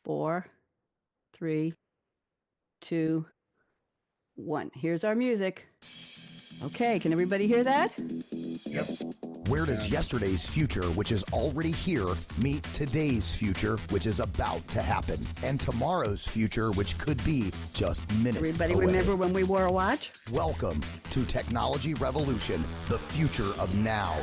4, 3, 2, 1. Here's our music. Okay, can everybody hear that? Yep. Where does yesterday's future, which is already here, meet today's future, which is about to happen, and tomorrow's future, which could be just minutes Everybody away? remember when we wore a watch? Welcome to Technology Revolution, the future of now,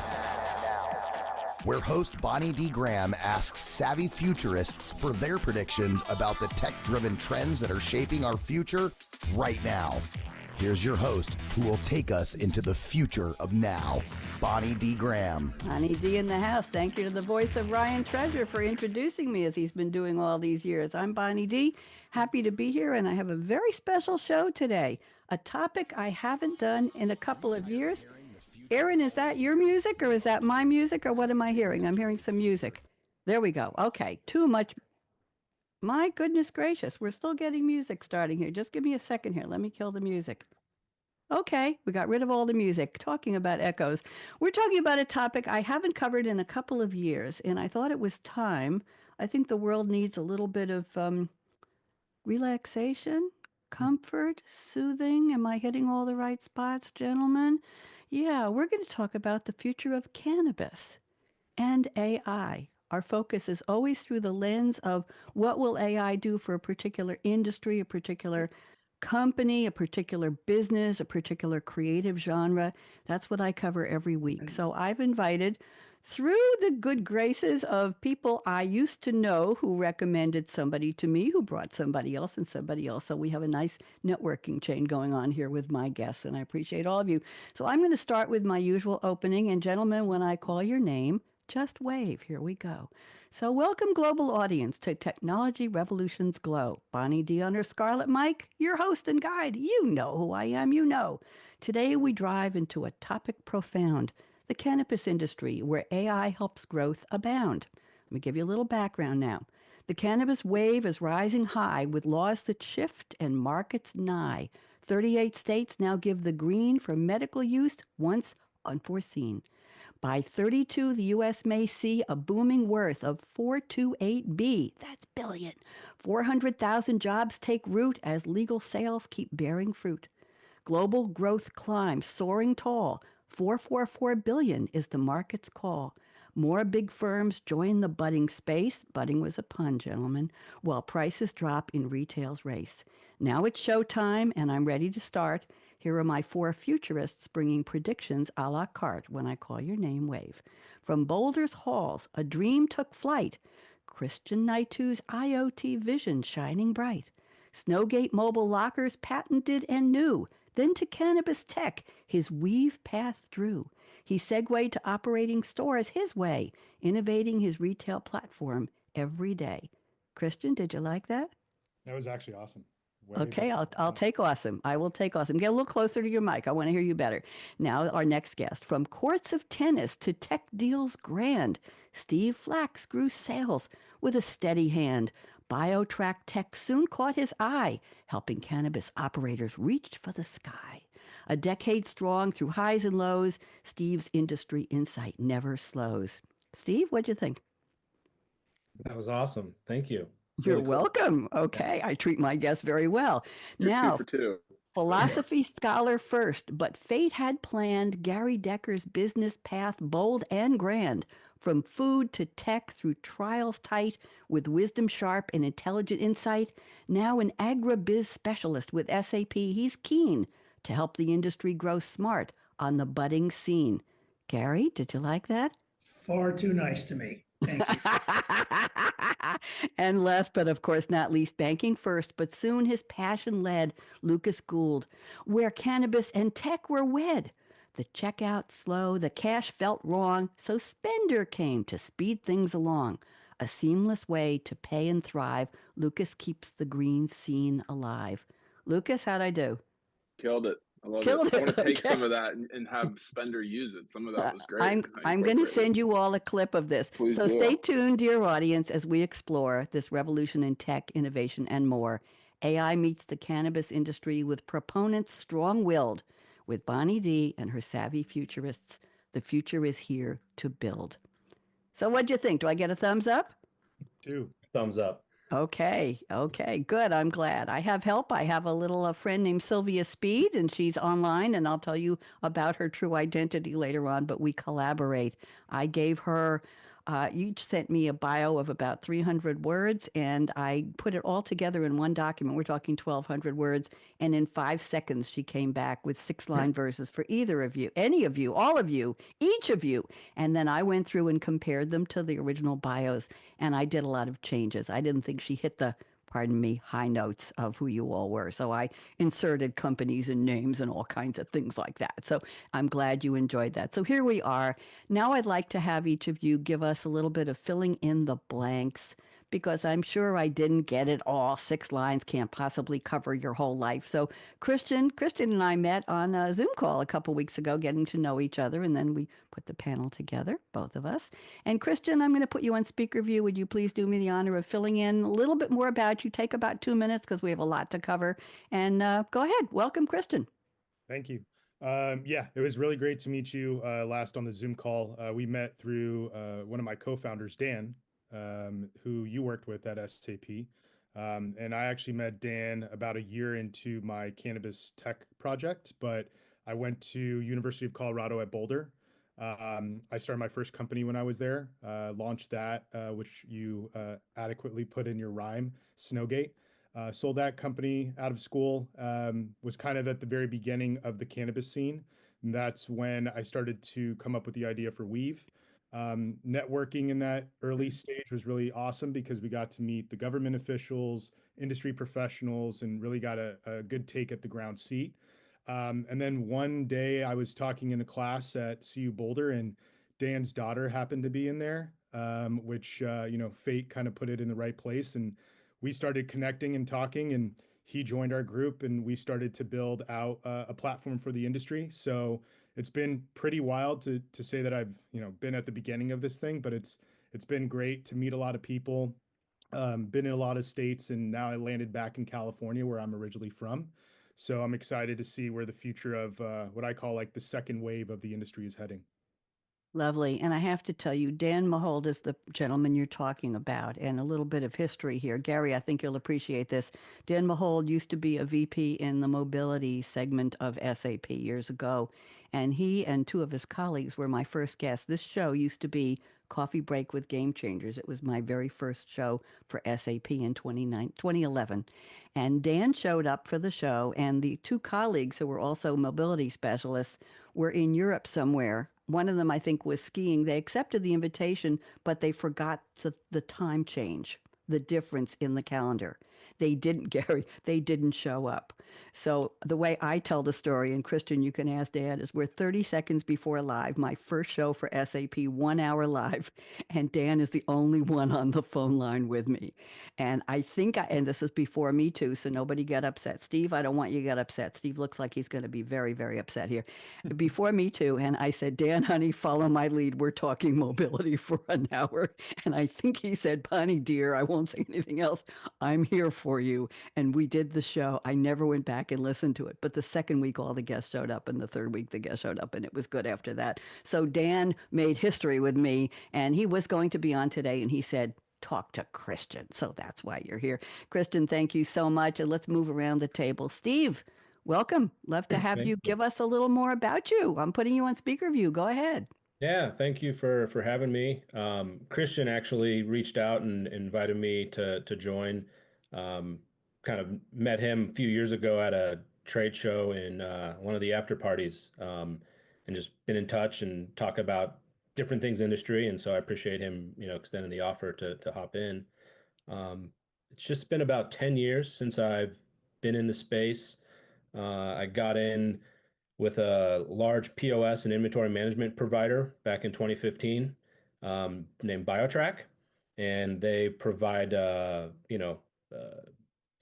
where host Bonnie D. Graham asks savvy futurists for their predictions about the tech-driven trends that are shaping our future right now. Here's your host, who will take us into the future of now, Bonnie D. Graham. Bonnie D in the house. Thank you to the voice of Ryan Treasure for introducing me as he's been doing all these years. I'm Bonnie D. Happy to be here, and I have a very special show today, a topic I haven't done in a couple of years. Aaron, is that your music, or is that my music, or what am I hearing? I'm hearing some music. There we go. Okay, too much. My goodness gracious, we're still getting music starting here. Just give me a second here. Let me kill the music. Okay, we got rid of all the music. Talking about echoes. We're talking about a topic I haven't covered in a couple of years, and I thought it was time. I think the world needs a little bit of relaxation, comfort, soothing. Am I hitting all the right spots, gentlemen? Yeah, we're going to talk about the future of cannabis and AI. Our focus is always through the lens of what will AI do for a particular industry, a particular company, a particular business, a particular creative genre. That's what I cover every week. So I've invited, through the good graces of people I used to know who recommended somebody to me, who brought somebody else and somebody else. So we have a nice networking chain going on here with my guests, and I appreciate all of you. So I'm going to start with my usual opening. And gentlemen, when I call your name, just wave. Here we go. So welcome, global audience, to Technology Revolution's Glow. Bonnie D on her Scarlett Mic, your host and guide. You know who I am, you know. Today we drive into a topic profound, the cannabis industry, where AI helps growth abound. Let me give you a little background now. The cannabis wave is rising high with laws that shift and markets nigh. 38 states now give the green for medical use, once unforeseen. By 32, the U.S. may see a booming worth of 428B, that's billion. 400,000 jobs take root as legal sales keep bearing fruit. Global growth climbs, soaring tall. 444 billion is the market's call. More big firms join the budding space. Budding was a pun, gentlemen, while prices drop in retail's race. Now it's showtime, and I'm ready to start. Here are my 4 futurists bringing predictions a la carte when I call your name, wave. From Boulder's halls, a dream took flight. Christian Nitu's IoT vision shining bright. Snowgate mobile lockers patented and new. Then to cannabis tech, his weave path drew. He segued to operating stores his way, innovating his retail platform every day. Christian, did you like that? That was actually awesome. Okay, I'll take awesome. I will take awesome. Get a little closer to your mic. I want to hear you better. Now, our next guest. From courts of tennis to tech deals grand, Steve Flaks grew sales with a steady hand. BioTrack Tech soon caught his eye, helping cannabis operators reach for the sky. A decade strong through highs and lows, Steve's industry insight never slows. Steve, what'd you think? That was awesome. Thank you. You're Really cool. welcome. Okay, I treat my guests very well. You're Now, 2 for 2. philosophy scholar first, but fate had planned Gary Decker's business path bold and grand. From food to tech through trials tight, with wisdom sharp and intelligent insight. Now an agribiz specialist with SAP, he's keen to help the industry grow smart on the budding scene. Gary, did you like that? Far too nice to me. Thank you. And last, but of course not least, banking first, but soon his passion led Lucas Gould, where cannabis and tech were wed. The checkout slow, the cash felt wrong, so Spender came to speed things along. A seamless way to pay and thrive. Lucas keeps the green scene alive. Lucas, how'd I do? Killed it. I love Killed it. I want it, to take okay. some of that and have Spender use it. Some of that was great. I'm going to send you all a clip of this. Please So do. stay tuned, dear audience, as we explore this revolution in tech, innovation, and more. AI meets the cannabis industry with proponents strong-willed. With Bonnie D and her savvy futurists, the future is here to build. So what'd you think? Do I get a thumbs up? 2. Thumbs up. Okay, good. I'm glad. I have help. I have a little friend named Sylvia Speed, and she's online, and I'll tell you about her true identity later on, but we collaborate. I gave her, you sent me a bio of about 300 words, and I put it all together in one document. We're talking 1,200 words, and in 5 seconds, she came back with six-line verses for either of you, any of you, all of you, each of you. And then I went through and compared them to the original bios, and I did a lot of changes. I didn't think she hit the, pardon me, high notes of who you all were. So I inserted companies and names and all kinds of things like that. So I'm glad you enjoyed that. So here we are. Now I'd like to have each of you give us a little bit of filling in the blanks, because I'm sure I didn't get it all. 6 lines can't possibly cover your whole life. So Christian and I met on a Zoom call a couple weeks ago, getting to know each other, and then we put the panel together, both of us. And Christian, I'm going to put you on speaker view. Would you please do me the honor of filling in a little bit more about you? Take about 2 minutes because we have a lot to cover. And go ahead. Welcome, Christian. Thank you. Yeah, it was really great to meet you last on the Zoom call. We met through one of my co-founders, Dan, who you worked with at SAP. And I actually met Dan about a year into my cannabis tech project, but I went to University of Colorado at Boulder. I started my first company when I was there, launched that, which you adequately put in your rhyme, Snowgate. Sold that company out of school, was kind of at the very beginning of the cannabis scene. And that's when I started to come up with the idea for Weave. Networking in that early stage was really awesome because we got to meet the government officials, industry professionals, and really got a good take at the ground seat. And then one day I was talking in a class at CU Boulder, and Dan's daughter happened to be in there, which, fate kind of put it in the right place. And we started connecting and talking, and he joined our group, and we started to build out a platform for the industry. So it's been pretty wild to say that I've been at the beginning of this thing, but it's been great to meet a lot of people, been in a lot of states, and now I landed back in California where I'm originally from. So I'm excited to see where the future of what I call like the second wave of the industry is heading. Lovely. And I have to tell you, Dan Mahold is the gentleman you're talking about, and a little bit of history here. Gary, I think you'll appreciate this. Dan Mahold used to be a VP in the mobility segment of SAP years ago, and he and two of his colleagues were my first guests. This show used to be Coffee Break with Game Changers. It was my very first show for SAP in 2011. And Dan showed up for the show, and the two colleagues who were also mobility specialists were in Europe somewhere. One of them, I think, was skiing. They accepted the invitation, but they forgot the time change, the difference in the calendar. They didn't, Gary, they didn't show up. So the way I tell the story, and Christian, you can ask Dad, is we're 30 seconds before live, my first show for SAP, 1 hour live, and Dan is the only one on the phone line with me. And I think, and this was before me too, so nobody get upset. Steve, I don't want you to get upset. Steve looks like he's going to be very, very upset here. Before me too, and I said, Dan, honey, follow my lead. We're talking mobility for an hour. And I think he said, Bonnie, dear, I won't say anything else. I'm here for you. And we did the show. I never went back and listened to it. But the second week, all the guests showed up. And the third week, the guests showed up. And it was good after that. So Dan made history with me. And he was going to be on today. And he said, talk to Christian. So that's why you're here. Christian, thank you so much. And let's move around the table. Steve, welcome. Love to have Thank you you. give us a little more about you. I'm putting you on speaker view. Go ahead. Yeah, thank you for having me. Christian actually reached out and invited me to join. Kind of met him a few years ago at a trade show in one of the after parties, and just been in touch and talk about different things industry. And so I appreciate him, extending the offer to hop in. It's just been about 10 years since I've been in the space. I got in with a large POS and inventory management provider back in 2015, named BioTrack, and they provide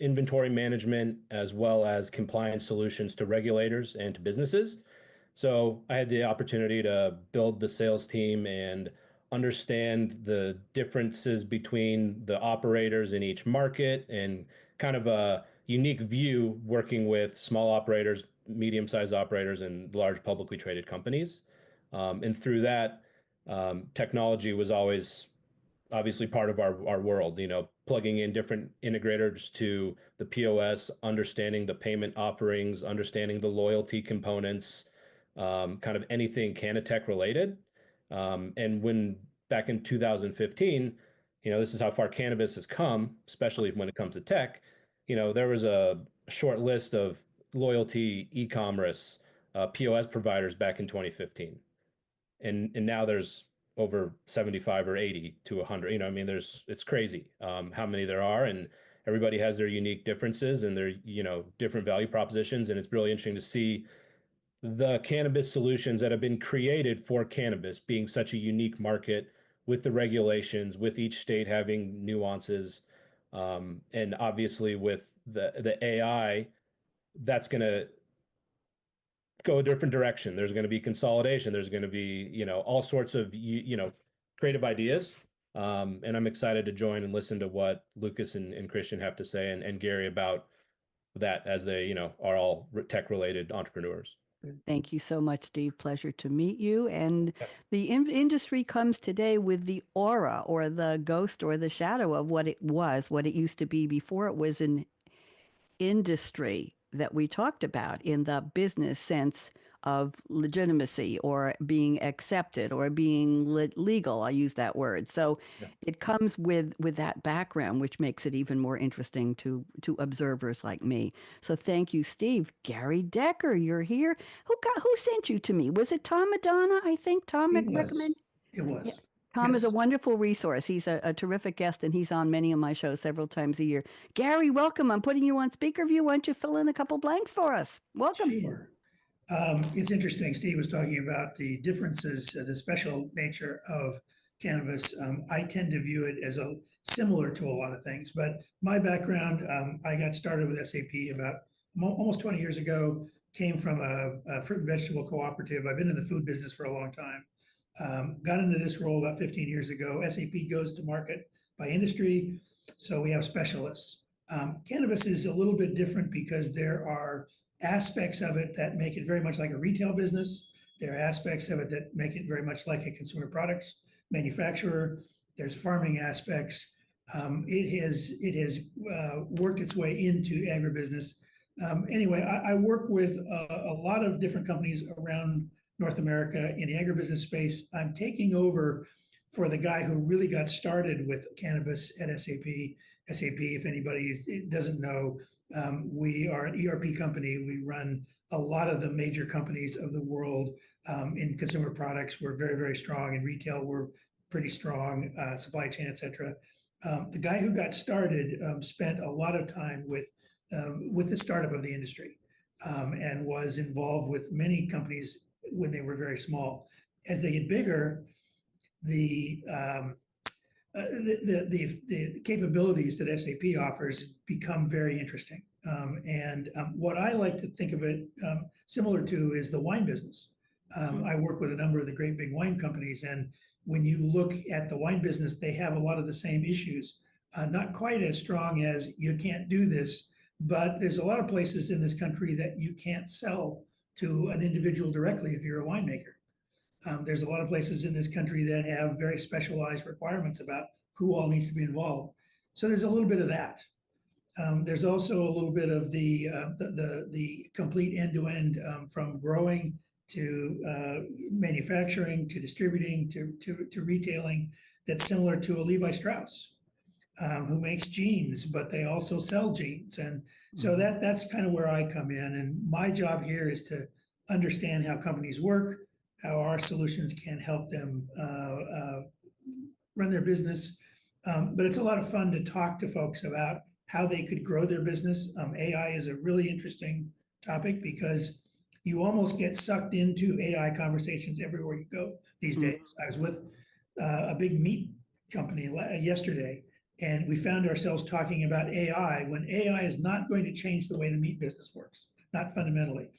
inventory management as well as compliance solutions to regulators and to businesses. So I had the opportunity to build the sales team and understand the differences between the operators in each market, and kind of a unique view working with small operators, medium-sized operators, and large publicly traded companies. And through that, technology was always obviously part of our world, plugging in different integrators to the POS, understanding the payment offerings, understanding the loyalty components, kind of anything Canatech related. And when back in 2015, this is how far cannabis has come, especially when it comes to tech. There was a short list of loyalty, e-commerce, POS providers back in 2015, and now there's over 75 or 80 to 100. It's crazy how many there are, and everybody has their unique differences and their different value propositions, and it's really interesting to see the cannabis solutions that have been created for cannabis being such a unique market with the regulations, with each state having nuances, and obviously with the AI, that's going to go a different direction. There's going to be consolidation. There's going to be, all sorts of, creative ideas. And I'm excited to join and listen to what Lucas and Christian have to say, and Gary, about that, as they, are all tech related entrepreneurs. Thank you so much, Steve. Pleasure to meet you. And the industry comes today with the aura or the ghost or the shadow of what it was, what it used to be before it was an industry that we talked about in the business sense of legitimacy or being accepted or being legal. I use that word. So it comes with that background, which makes it even more interesting to observers like me. So thank you, Steve. Gary Decker, you're here. Who sent you to me? Was it Tom Madonna? I think Tom recommended. It was. Yeah. Tom is a wonderful resource. He's a terrific guest, and he's on many of my shows several times a year. Gary, welcome. I'm putting you on speaker view. Why don't you fill in a couple blanks for us? Welcome. Sure. It's interesting. Steve was talking about the differences, the special nature of cannabis. I tend to view it as similar to a lot of things, but my background, I got started with SAP about almost 20 years ago, came from a fruit and vegetable cooperative. I've been in the food business for a long time. Got into this role about 15 years ago. SAP goes to market by industry, so we have specialists. Cannabis is a little bit different because there are aspects of it that make it very much like a retail business. There are aspects of it that make it very much like a consumer products manufacturer. There's farming aspects. It has worked its way into agribusiness. Anyway, I work with a lot of different companies around North America in the agribusiness space. I'm taking over for the guy who really got started with cannabis at SAP. SAP, if anybody doesn't know, we are an ERP company. We run a lot of the major companies of the world. In consumer products, we're very, very strong. In retail, we're pretty strong, supply chain, et cetera. The guy who got started spent a lot of time with the startup of the industry, and was involved with many companies when they were very small. As they get bigger, the capabilities that SAP offers become very interesting. What I like to think of it similar to is the wine business. I work with a number of the great big wine companies, and when you look at the wine business, they have a lot of the same issues. Not quite as strong as you can't do this, but there's a lot of places in this country that you can't sell to an individual directly if you're a winemaker. There's a lot of places in this country that have very specialized requirements about who all needs to be involved. So there's a little bit of that. There's also a little bit of the complete end-to-end, from growing to manufacturing to distributing to retailing, that's similar to a Levi Strauss, who makes jeans, but they also sell jeans. And so that's kind of where I come in. And my job here is to understand how companies work, how our solutions can help them run their business. But it's a lot of fun to talk to folks about how they could grow their business. AI is a really interesting topic because you almost get sucked into AI conversations everywhere you go these days. I was with a big meat company yesterday, and we found ourselves talking about AI when AI is not going to change the way the meat business works, not fundamentally.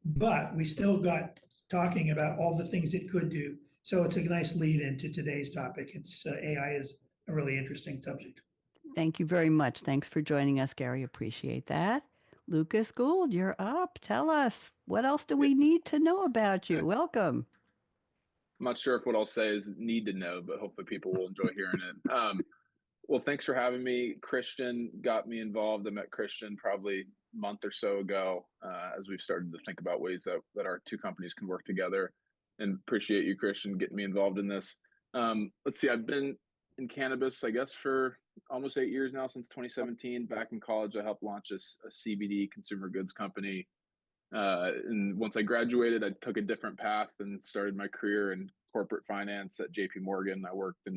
But we still got talking about all the things it could do. So it's a nice lead into today's topic. It's AI is a really interesting subject. Thank you very much. Thanks for joining us, Gary. Appreciate that. Lucas Gould, you're up. Tell us, what else do we need to know about you? Welcome. I'm not sure if what I'll say is need to know, but hopefully people will enjoy hearing it. Well, thanks for having me. Christian got me involved. I met Christian probably a month or so ago as we've started to think about ways that our two companies can work together. And appreciate you, Christian, getting me involved in this. Let's see, I've been in cannabis, I guess, for almost 8 years now, since 2017. Back in college, I helped launch a CBD consumer goods company. And once I graduated, I took a different path and started my career in corporate finance at JP Morgan. I worked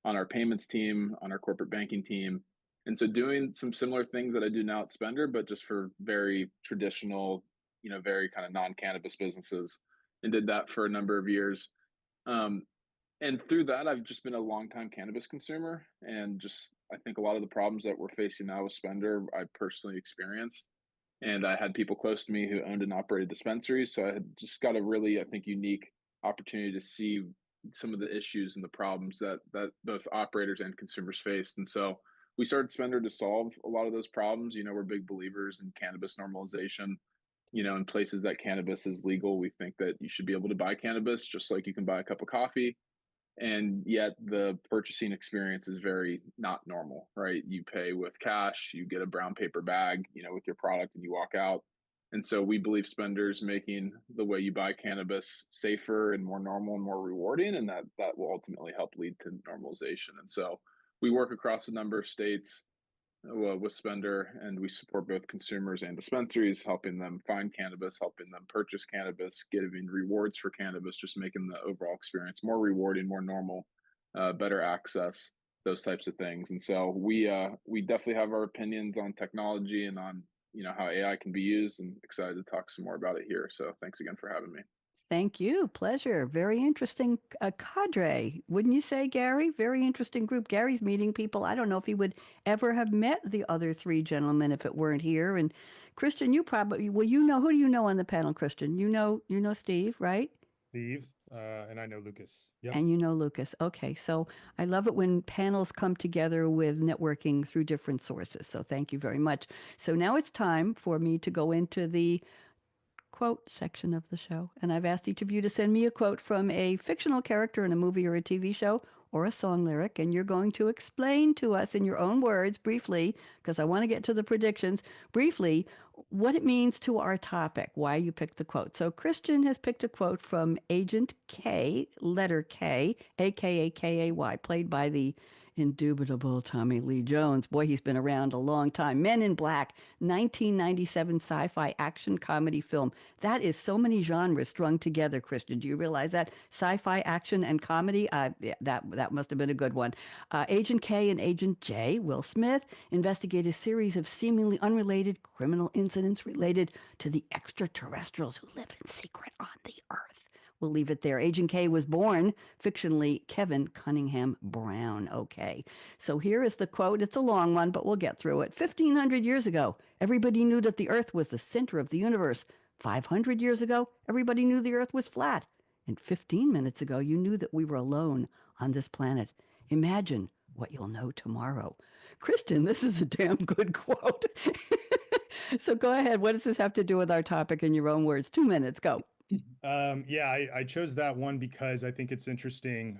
on our payments team, on our corporate banking team. And so doing some similar things that I do now at Spender, but just for very traditional, very kind of non-cannabis businesses, and did that for a number of years. Um, and through that, I've just been a longtime cannabis consumer. And just, I think a lot of the problems that we're facing now with Spender, I personally experienced, and I had people close to me who owned and operated dispensaries. So I had just got a really, I think, unique opportunity to see some of the issues and the problems that both operators and consumers faced. And so we started Spender to solve a lot of those problems. We're big believers in cannabis normalization. In places that cannabis is legal, we think that you should be able to buy cannabis just like you can buy a cup of coffee, and yet the purchasing experience is very not normal, right? You pay with cash, you get a brown paper bag, with your product, and you walk out. And so we believe Spender's making the way you buy cannabis safer and more normal and more rewarding, and that will ultimately help lead to normalization. And so we work across a number of states with Spender, and we support both consumers and dispensaries, helping them find cannabis, helping them purchase cannabis, giving rewards for cannabis, just making the overall experience more rewarding, more normal, better access, those types of things. And so we definitely have our opinions on technology and on how AI can be used, and excited to talk some more about it here. So thanks again for having me. Thank you. Pleasure. Very interesting cadre. Wouldn't you say, Gary? Very interesting group. Gary's meeting people. I don't know if he would ever have met the other three gentlemen if it weren't here. And Christian, you probably, well, who do you know on the panel, Christian? You know Steve, right? Steve, and I know Lucas. Yep. And you know Lucas. Okay. So I love it when panels come together with networking through different sources. So thank you very much. So now it's time for me to go into the quote section of the show. And I've asked each of you to send me a quote from a fictional character in a movie or a TV show or a song lyric. And you're going to explain to us in your own words briefly, because I want to get to the predictions, briefly, what it means to our topic, why you picked the quote. So Christian has picked a quote from Agent K, letter K, aka KAY, played by the indubitable Tommy Lee Jones. Boy, he's been around a long time. Men in Black, 1997 sci-fi action comedy film. That is so many genres strung together, Christian. Do you realize that? Sci-fi, action, and comedy? Yeah, that must have been a good one. Agent K and Agent J, Will Smith, investigate a series of seemingly unrelated criminal incidents related to the extraterrestrials who live in secret on the Earth. We'll leave it there. Agent K was born fictionally Kevin Cunningham Brown. Okay. So here is the quote. It's a long one, but we'll get through it. 1,500 years ago, everybody knew that the Earth was the center of the universe. 500 years ago, everybody knew the Earth was flat. And 15 minutes ago, you knew that we were alone on this planet. Imagine what you'll know tomorrow. Christian, this is a damn good quote. So go ahead. What does this have to do with our topic in your own words? 2 minutes. Go. Yeah, I chose that one because I think it's interesting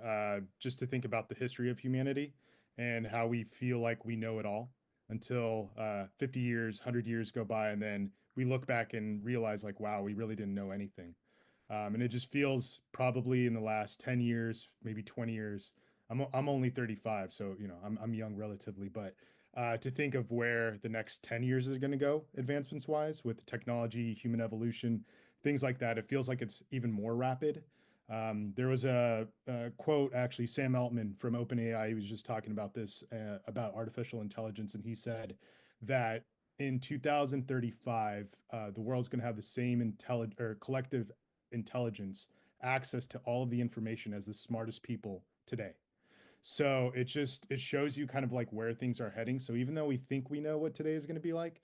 just to think about the history of humanity and how we feel like we know it all until 50 years, 100 years go by, and then we look back and realize like, wow, we really didn't know anything. And it just feels probably in the last 10 years, maybe 20 years. I'm only 35, so I'm young relatively, but to think of where the next 10 years is going to go advancements wise with technology, human evolution, things like that, it feels like it's even more rapid. There was a quote, actually, Sam Altman from OpenAI, he was just talking about this, about artificial intelligence, and he said that in 2035, the world's going to have the same collective intelligence, access to all of the information as the smartest people today. So it shows you kind of like where things are heading. So even though we think we know what today is going to be like,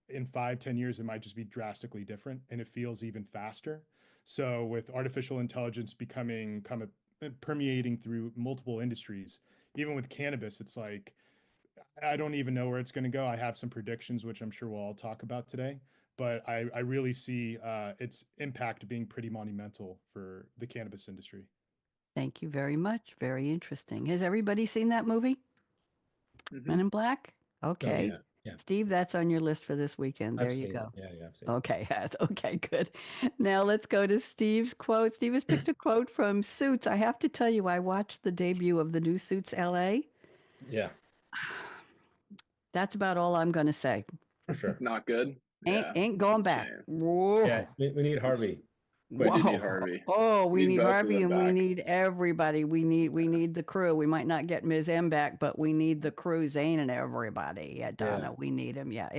in 5-10 years, it might just be drastically different, and it feels even faster. So with artificial intelligence becoming kind of permeating through multiple industries, even with cannabis, it's like, I don't even know where it's going to go. I have some predictions, which I'm sure we'll all talk about today, but I really see its impact being pretty monumental for the cannabis industry. Thank you very much. Very interesting. Has everybody seen that movie, Men Hmm. in Black? Oh Okay. yeah, yeah. Steve, that's on your list for this weekend. There I've you seen it. go. Yeah, yeah, I've seen it. Okay, yes. Okay, good. Now let's go to Steve's quote. Steve has picked a quote from Suits. I have to tell you, I watched the debut of the new Suits LA. Yeah, That's about all I'm going to say. for sure. Not good. Ain't Yeah, ain't it's going a back. shame. Yeah, Whoa. we need Harvey We quick. do need Whoa. Harvey. Oh, we Need need both of Harvey them and we back. need everybody. We need the crew. We might not get Ms. M back, but we need the crew, Zane and everybody. Yeah, Yeah. Donna, we need him. Yeah,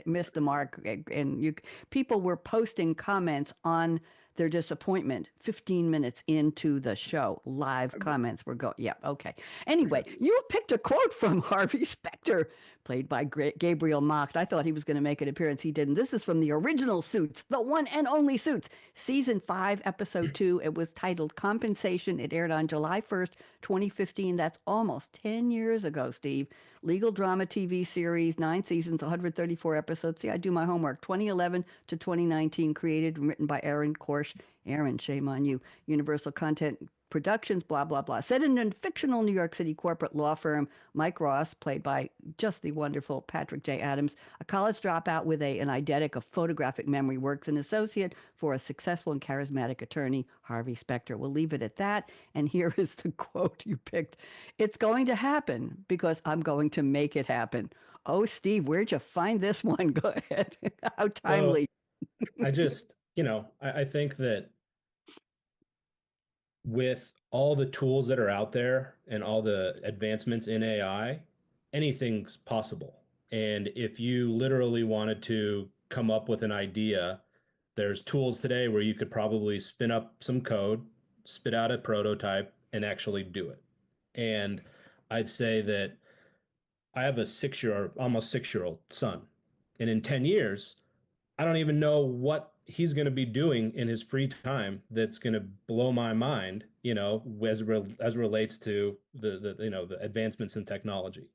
missed the mark, and people were posting comments on their disappointment 15 minutes into the show. Live comments were going. Yeah, okay. Anyway, you picked a quote from Harvey Specter, played by Gabriel Macht. I thought he was going to make an appearance. He didn't. This is from the original Suits, the one and only Suits, season 5, episode 2. It was titled Compensation. It aired on July 1st, 2015. That's almost 10 years ago, Steve. Legal drama TV series, 9 seasons, 134 episodes. See, I do my homework. 2011 to 2019, created and written by Aaron Korsh. Aaron, shame on you. Universal Content Productions, blah, blah, blah. Set in a fictional New York City corporate law firm, Mike Ross, played by just the wonderful Patrick J. Adams, a college dropout with an eidetic of photographic memory, works an associate for a successful and charismatic attorney, Harvey Specter. We'll leave it at that. And here is the quote you picked. It's going to happen because I'm going to make it happen. Oh, Steve, where'd you find this one? Go ahead. How So timely. I just, I think that with all the tools that are out there and all the advancements in AI, anything's possible. And if you literally wanted to come up with an idea, there's tools today where you could probably spin up some code, spit out a prototype, and actually do it. And I'd say that I have a 6-year, almost 6-year old son. And in 10 years, I don't even know what he's going to be doing in his free time that's going to blow my mind, as relates to the advancements in technology.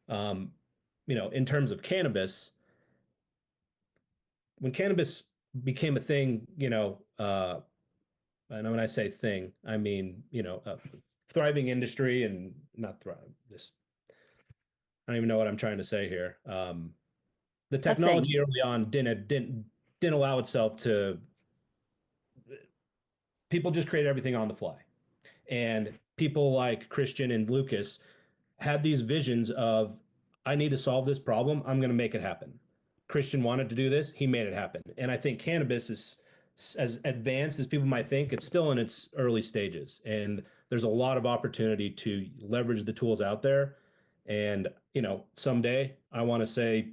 In terms of cannabis, when cannabis became a thing, and when I say thing, I mean, a thriving industry and not thrive. This, I don't even know what I'm trying to say here. The A thing. technology early on didn't allow itself to. People just create everything on the fly, and people like Christian and Lucas had these visions of, I need to solve this problem, I'm going to make it happen. Christian wanted to do this, he made it happen. And I think cannabis is, as advanced as people might think, it's still in its early stages, and there's a lot of opportunity to leverage the tools out there. And someday I want to say,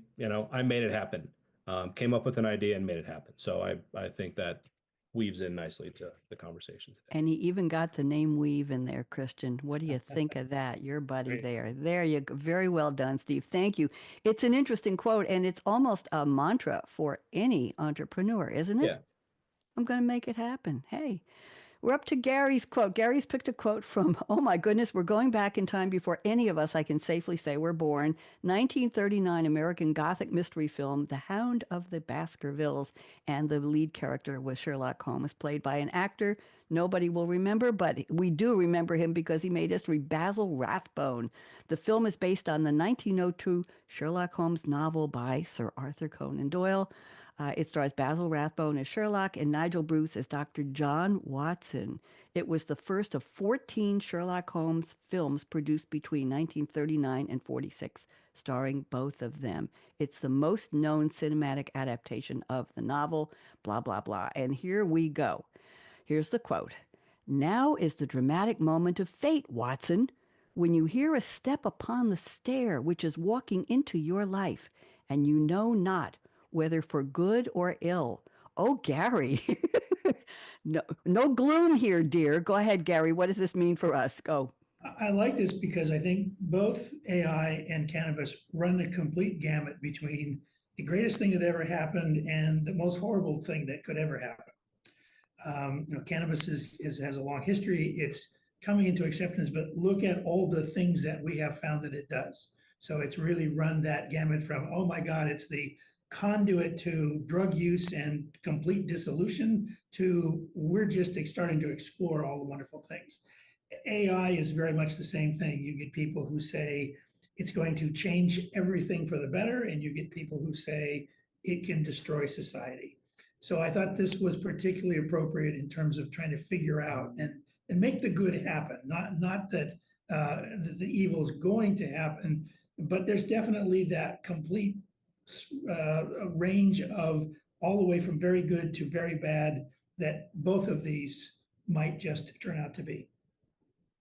I made it happen. Came up with an idea and made it happen. So I think that weaves in nicely to the conversation today. And he even got the name Weave in there, Christian. What do you think of that? Your buddy Great. there. There you go. Very well done, Steve. Thank you. It's an interesting quote, and it's almost a mantra for any entrepreneur, isn't it? Yeah. I'm going to make it happen. Hey, we're up to Gary's quote. Gary's picked a quote from, oh my goodness, we're going back in time before any of us, I can safely say, were born. 1939 American Gothic mystery film, The Hound of the Baskervilles. And the lead character was Sherlock Holmes, played by an actor nobody will remember, but we do remember him because he made history, Basil Rathbone. The film is based on the 1902 Sherlock Holmes novel by Sir Arthur Conan Doyle. It stars Basil Rathbone as Sherlock and Nigel Bruce as Dr. John Watson. It was the first of 14 Sherlock Holmes films produced between 1939 and 46, starring both of them. It's the most known cinematic adaptation of the novel, blah, blah, blah. And here we go. Here's the quote. Now is the dramatic moment of fate, Watson, when you hear a step upon the stair which is walking into your life, and you know not whether for good or ill. Oh, Gary. No gloom here, dear. Go ahead, Gary. What does this mean for us? Go. I like this because I think both AI and cannabis run the complete gamut between the greatest thing that ever happened and the most horrible thing that could ever happen. Cannabis has a long history. It's coming into acceptance, but look at all the things that we have found that it does. So it's really run that gamut from, oh my God, it's the conduit to drug use and complete dissolution to we're just starting to explore all the wonderful things. AI is very much the same thing. You get people who say it's going to change everything for the better, and you get people who say it can destroy society. So I thought this was particularly appropriate in terms of trying to figure out and make the good happen. Not that the evil is going to happen, but there's definitely that complete range of all the way from very good to very bad that both of these might just turn out to be.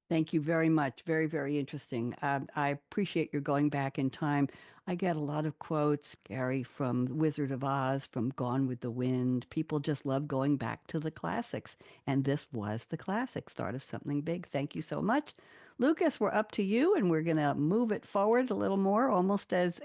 Thank you very much. Very, very interesting. I appreciate your going back in time. I get a lot of quotes, Gary, from Wizard of Oz, from Gone with the Wind. People just love going back to the classics. And this was the classic start of something big. Thank you so much. Lucas, we're up to you, and we're going to move it forward a little more, almost as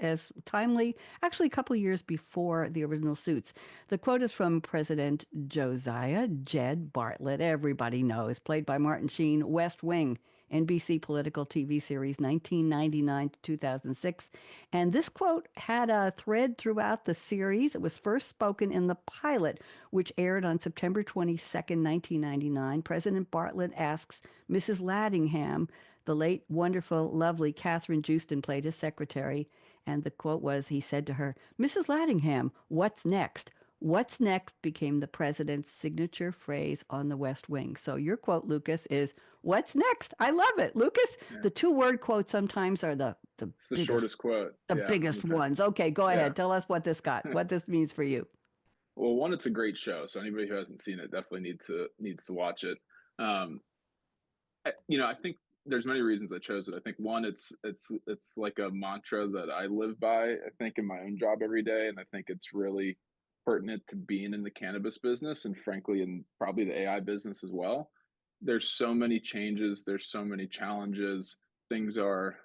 timely, actually a couple of years before the original Suits. The quote is from President Josiah Jed Bartlett. Everybody knows, played by Martin Sheen, West Wing, NBC political TV series 1999 to 2006. And this quote had a thread throughout the series. It was first spoken in the pilot, which aired on September 22nd, 1999. President Bartlett asks Mrs. Laddingham, the late, wonderful, lovely Catherine Jewston played his secretary. And the quote was, he said to her, Mrs. Laddingham, what's next? What's next became the president's signature phrase on the West Wing. So your quote, Lucas, is what's next? I love it. Lucas, the 2-word quotes sometimes are the It's the biggest, shortest quote. the biggest ones. Okay, go ahead. Tell us what this what this means for you. Well, one, it's a great show. So anybody who hasn't seen it definitely needs to watch it. I think there's many reasons I chose it. I think one, it's like a mantra that I live by, I think, in my own job every day. And I think it's really pertinent to being in the cannabis business and frankly, in probably the AI business as well. There's so many changes. There's so many challenges. Things are,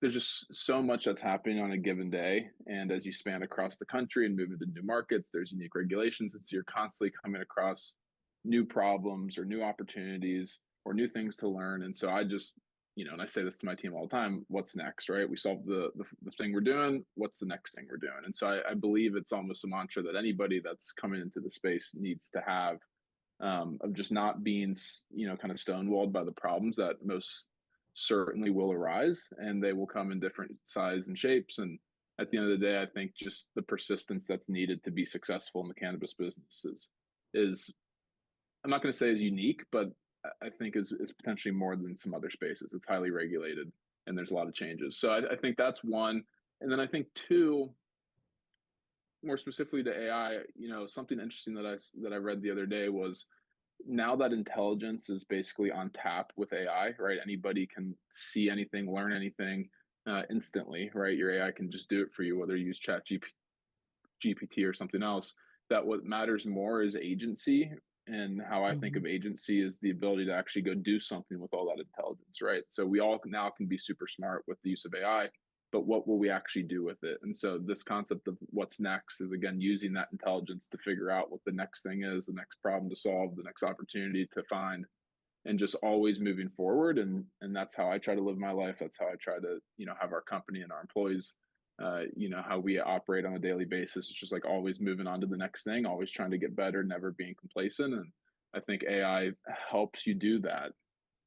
there's just so much that's happening on a given day. And as you span across the country and move into new markets, there's unique regulations. And so you're constantly coming across new problems or new opportunities or new things to learn. And so I just, and I say this to my team all the time, what's next, right? We solved the thing we're doing. What's the next thing we're doing? And so I believe it's almost a mantra that anybody that's coming into the space needs to have, of just not being, kind of stonewalled by the problems that most certainly will arise, and they will come in different size and shapes. And at the end of the day, I think just the persistence that's needed to be successful in the cannabis business is I'm not going to say is unique, but I think is potentially more than some other spaces. It's highly regulated and there's a lot of changes. So I think that's one. And then I think two, more specifically to AI, something interesting that I read the other day was, now that intelligence is basically on tap with AI, right? Anybody can see anything, learn anything instantly, right? Your AI can just do it for you, whether you use GPT or something else. That what matters more is agency. And how I think of agency is the ability to actually go do something with all that intelligence, right? So we all now can be super smart with the use of AI, but what will we actually do with it? And so this concept of what's next is, again, using that intelligence to figure out what the next thing is, the next problem to solve, the next opportunity to find, and just always moving forward. And that's how I try to live my life. That's how I try to, have our company and our employees, how we operate on a daily basis. It's just like always moving on to the next thing, always trying to get better, never being complacent. And I think AI helps you do that,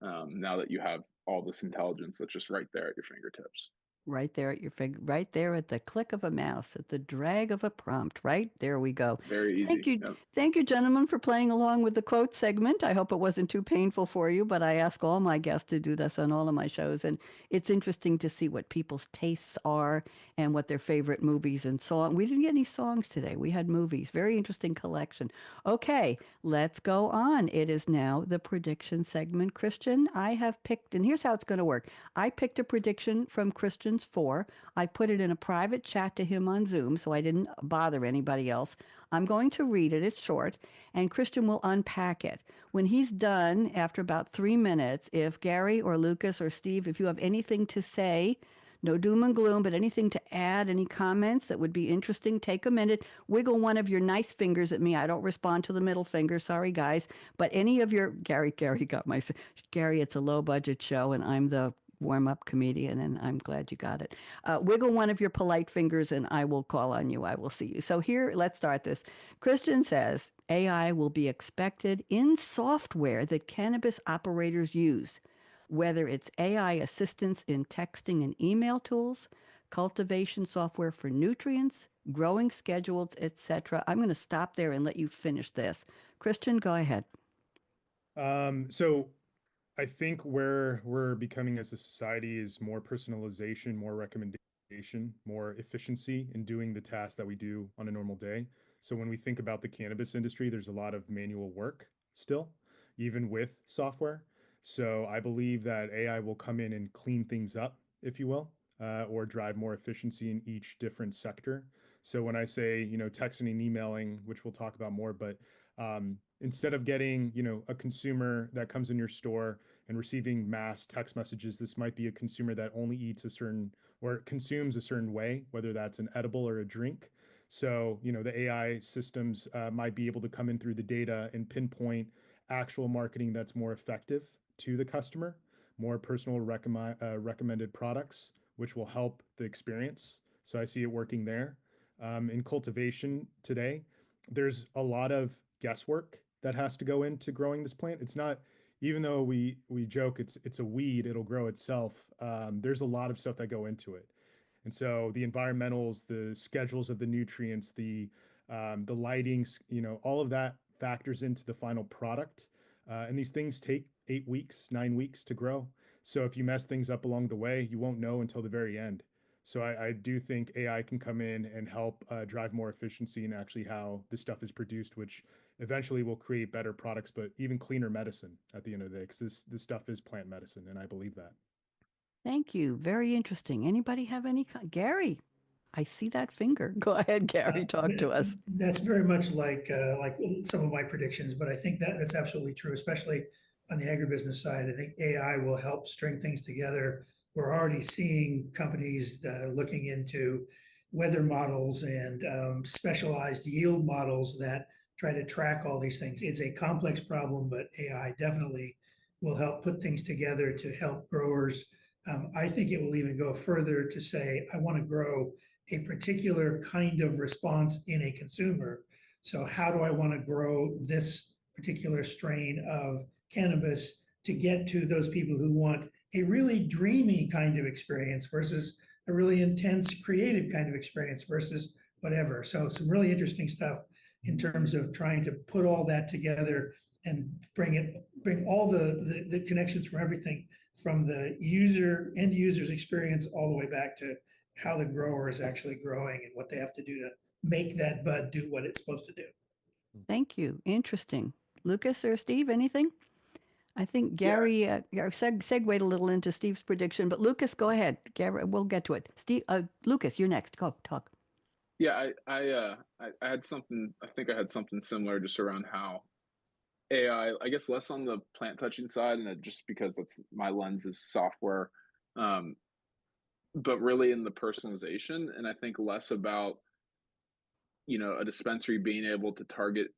now that you have all this intelligence that's just right there at your fingertips. Right there at your finger, right there at the click of a mouse, at the drag of a prompt. Right there we go. Very easy. Thank you. Yep. Thank you, gentlemen, for playing along with the quote segment. I hope it wasn't too painful for you, but I ask all my guests to do this on all of my shows. And it's interesting to see what people's tastes are and what their favorite movies and songs. We didn't get any songs today. We had movies. Very interesting collection. Okay, let's go on. It is now the prediction segment. Christian, I have picked, and here's how it's going to work. I picked a prediction from Christian's 4. I put it in a private chat to him on Zoom, so I didn't bother anybody else. I'm going to read it. It's short, and Christian will unpack it. When he's done, after about 3 minutes, if Gary or Lucas or Steve, if you have anything to say, no doom and gloom, but anything to add, any comments that would be interesting, take a minute, wiggle one of your nice fingers at me. I don't respond to the middle finger. Sorry, guys. But any of your, Gary got my, Gary, it's a low budget show and I'm the warm-up comedian, and I'm glad you got it. Wiggle one of your polite fingers, and I will call on you. I will see you. So here, let's start this. Christian says AI will be expected in software that cannabis operators use, whether it's AI assistance in texting and email tools, cultivation software for nutrients, growing schedules, etc. I'm going to stop there and let you finish this. Christian, go ahead. So I think where we're becoming as a society is more personalization, more recommendation, more efficiency in doing the tasks that we do on a normal day. So when we think about the cannabis industry, there's a lot of manual work still, even with software. So I believe that AI will come in and clean things up, if you will, or drive more efficiency in each different sector. So when I say, texting and emailing, which we'll talk about more, but instead of getting, a consumer that comes in your store and receiving mass text messages, this might be a consumer that only eats a certain or consumes a certain way, whether that's an edible or a drink. So, the AI systems might be able to come in through the data and pinpoint actual marketing that's more effective to the customer, more personal recommended products, which will help the experience. So I see it working there. In cultivation today, there's a lot of guesswork that has to go into growing this plant. It's not, even though we joke it's a weed, it'll grow itself. There's a lot of stuff that go into it, and so the environmentals, the schedules of the nutrients, the lightings, all of that factors into the final product. And these things take 8 weeks, 9 weeks to grow. So if you mess things up along the way, you won't know until the very end. So I do think AI can come in and help drive more efficiency in actually how this stuff is produced, which eventually will create better products, but even cleaner medicine at the end of the day, because this stuff is plant medicine, and I believe that. Thank you. Very interesting. Anybody have any? Gary, I see that finger. Go ahead, Gary. Talk to us. That's very much like some of my predictions, but I think that's absolutely true, especially on the agribusiness side. I think AI will help string things together. We're already seeing companies looking into weather models and specialized yield models that try to track all these things. It's a complex problem, but AI definitely will help put things together to help growers. I think it will even go further to say, I want to grow a particular kind of response in a consumer. So how do I want to grow this particular strain of cannabis to get to those people who want a really dreamy kind of experience versus a really intense creative kind of experience versus whatever. So some really interesting stuff in terms of trying to put all that together and bring all the connections from everything from the end user's experience all the way back to how the grower is actually growing and what they have to do to make that bud do what it's supposed to do. Thank you. Interesting. Lucas or Steve, anything? I think Gary segued a little into Steve's prediction, but Lucas, go ahead. Gary, we'll get to it. Steve, Lucas, you're next. Go talk. Yeah, I had something. I think I had something similar just around how AI. I guess less on the plant touching side, and just because that's my lens is software, um, but really in the personalization, and I think less about a dispensary being able to target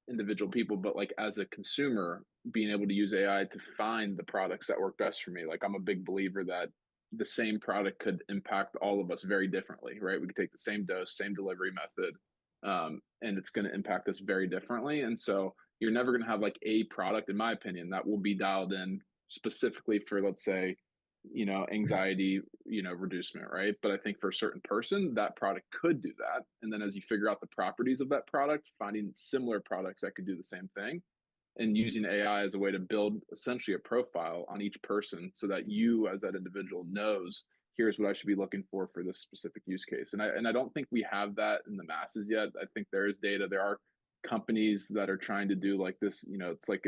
individual people, but like as a consumer being able to use AI to find the products that work best for me. Like I'm a big believer that the same product could impact all of us very differently, right? We could take the same dose, same delivery method, and it's going to impact us very differently. And so you're never going to have like a product, in my opinion, that will be dialed in specifically for, let's say, anxiety, reducement, right? But I think for a certain person, that product could do that. And then as you figure out the properties of that product, finding similar products that could do the same thing and using AI as a way to build essentially a profile on each person so that you as that individual knows here's what I should be looking for this specific use case. And I don't think we have that in the masses yet. I think there is data. There are companies that are trying to do like this, it's like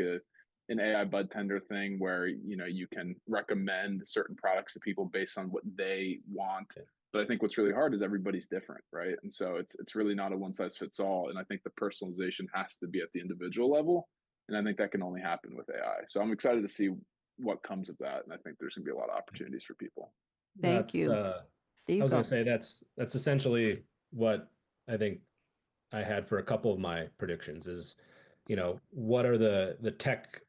an AI bud tender thing where you can recommend certain products to people based on what they want. But I think what's really hard is everybody's different, right? And so it's really not a one size fits all. And I think the personalization has to be at the individual level. And I think that can only happen with AI. So I'm excited to see what comes of that. And I think there's gonna be a lot of opportunities for people. Thank you. I was going to say that's essentially what I think I had for a couple of my predictions is, what are the tech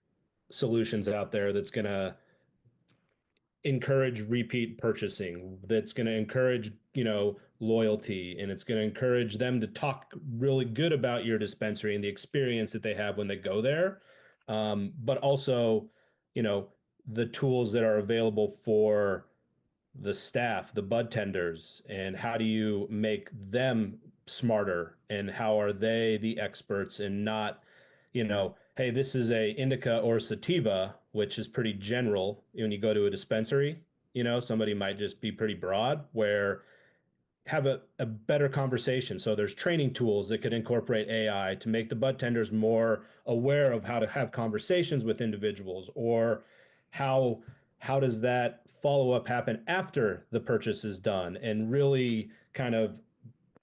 solutions out there that's going to encourage repeat purchasing, that's going to encourage, loyalty, and it's going to encourage them to talk really good about your dispensary and the experience that they have when they go there. But also, the tools that are available for the staff, the bud tenders, and how do you make them smarter, and how are they the experts and not, hey, this is a indica or sativa, which is pretty general. When you go to a dispensary, somebody might just be pretty broad, where have a better conversation. So there's training tools that could incorporate AI to make the bud tenders more aware of how to have conversations with individuals, or how how does that follow up happen after the purchase is done, and really kind of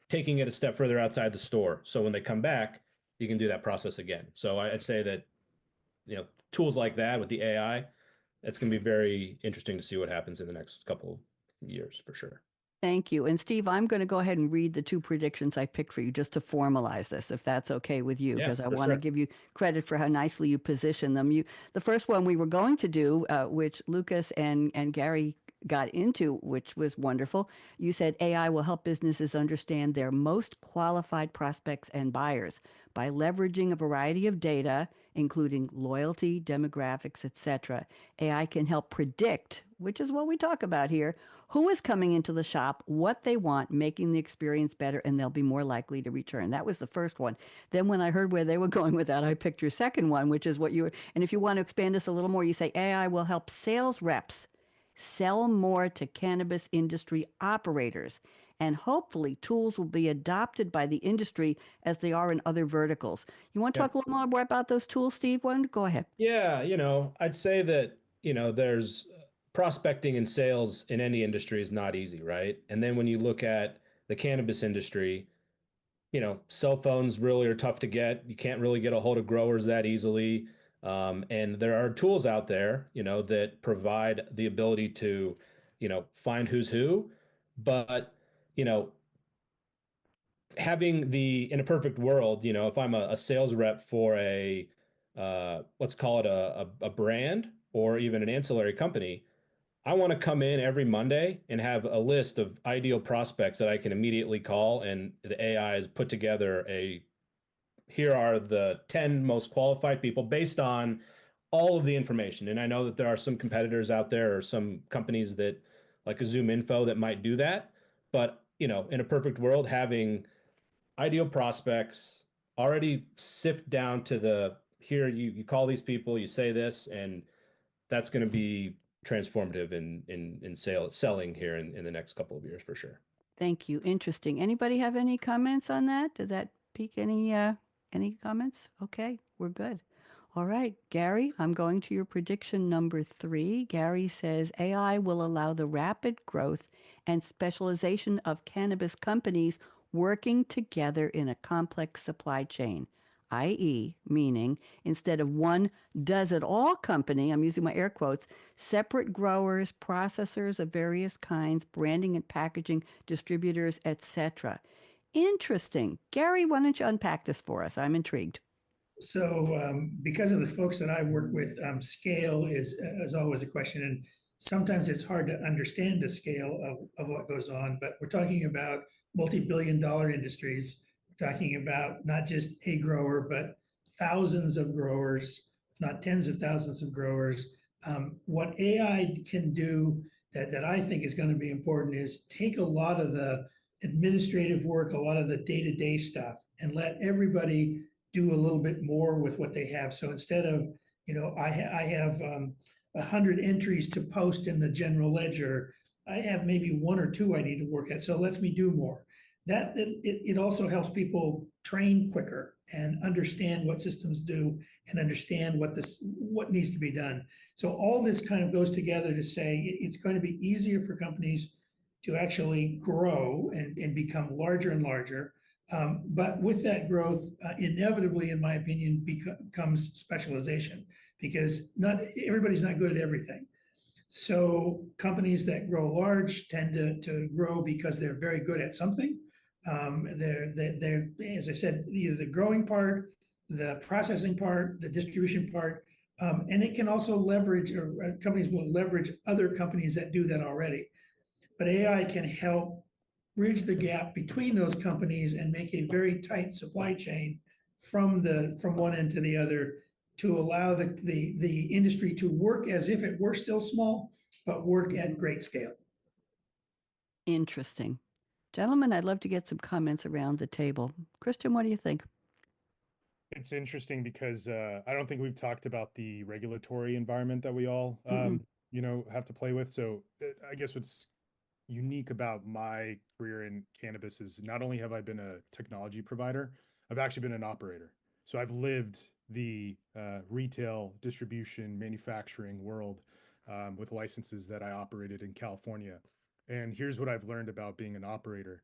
taking it a step further outside the store. So when they come back, you can do that process again. So I'd say that, tools like that with the AI, it's going to be very interesting to see what happens in the next couple of years for sure. Thank you. And Steve, I'm going to go ahead and read the two predictions I picked for you just to formalize this, if that's okay with you, Yeah, because I for want to sure. give you credit for how nicely you position them. The first one we were going to do, which Lucas and Gary got into, which was wonderful. You said AI will help businesses understand their most qualified prospects and buyers by leveraging a variety of data, including loyalty, demographics, etc. AI can help predict, which is what we talk about here, who is coming into the shop, what they want, making the experience better, and they'll be more likely to return. That was the first one. Then when I heard where they were going with that, I picked your second one, which is what you were. And if you want to expand this a little more, you say AI will help sales reps sell more to cannabis industry operators. And hopefully, tools will be adopted by the industry as they are in other verticals. You want to Yeah. talk a little more about those tools, Steve? Go ahead. Yeah, I'd say that, there's prospecting and sales in any industry is not easy, right? And then when you look at the cannabis industry, cell phones really are tough to get. You can't really get a hold of growers that easily. And there are tools out there, that provide the ability to, find who's who. But, you know, having in a perfect world, if I'm a sales rep for let's call it a brand or even an ancillary company, I want to come in every Monday and have a list of ideal prospects that I can immediately call, and the AI has put together here are the 10 most qualified people based on all of the information. And I know that there are some competitors out there, or some companies that, like a Zoom Info, that might do that. But, in a perfect world, having ideal prospects already sift down to here, you call these people, you say this, and that's going to be transformative in selling here in the next couple of years for sure. Thank you. Interesting. Anybody have any comments on that? Did that pique any comments? Okay, we're good. All right, Gary, I'm going to your prediction number 3. Gary says AI will allow the rapid growth and specialization of cannabis companies working together in a complex supply chain, i.e., meaning instead of one does it all company, I'm using my air quotes, separate growers, processors of various kinds, branding and packaging, distributors, etc. Interesting. Gary, why don't you unpack this for us? I'm intrigued. So, because of the folks that I work with, scale is always a question, and sometimes it's hard to understand the scale of what goes on. But we're talking about multi-billion-dollar industries. We're talking about not just a grower, but thousands of growers, if not tens of thousands of growers. What AI can do that I think is going to be important is take a lot of the administrative work, a lot of the day-to-day stuff, and let everybody do a little bit more with what they have. So instead of, I have 100 entries to post in the general ledger, I have maybe one or two I need to work at. So it lets me do more. It also helps people train quicker and understand what systems do and understand what needs to be done. So all this kind of goes together to say it's going to be easier for companies to actually grow and become larger and larger. But with that growth, inevitably, in my opinion, comes specialization, because not everybody's not good at everything. So companies that grow large tend to grow because they're very good at something. They're, as I said, either the growing part, the processing part, the distribution part, And it can also leverage, or companies will leverage other companies that do that already. But AI can help bridge the gap between those companies and make a very tight supply chain from one end to the other to allow the industry to work as if it were still small, but work at great scale. Interesting. Gentlemen, I'd love to get some comments around the table. Christian, what do you think? It's interesting because I don't think we've talked about the regulatory environment that we all, Mm-mm. have to play with. So I guess what's unique about my career in cannabis is not only have I been a technology provider, I've actually been an operator. So I've lived the retail, distribution, manufacturing world with licenses that I operated in California. And here's what I've learned about being an operator.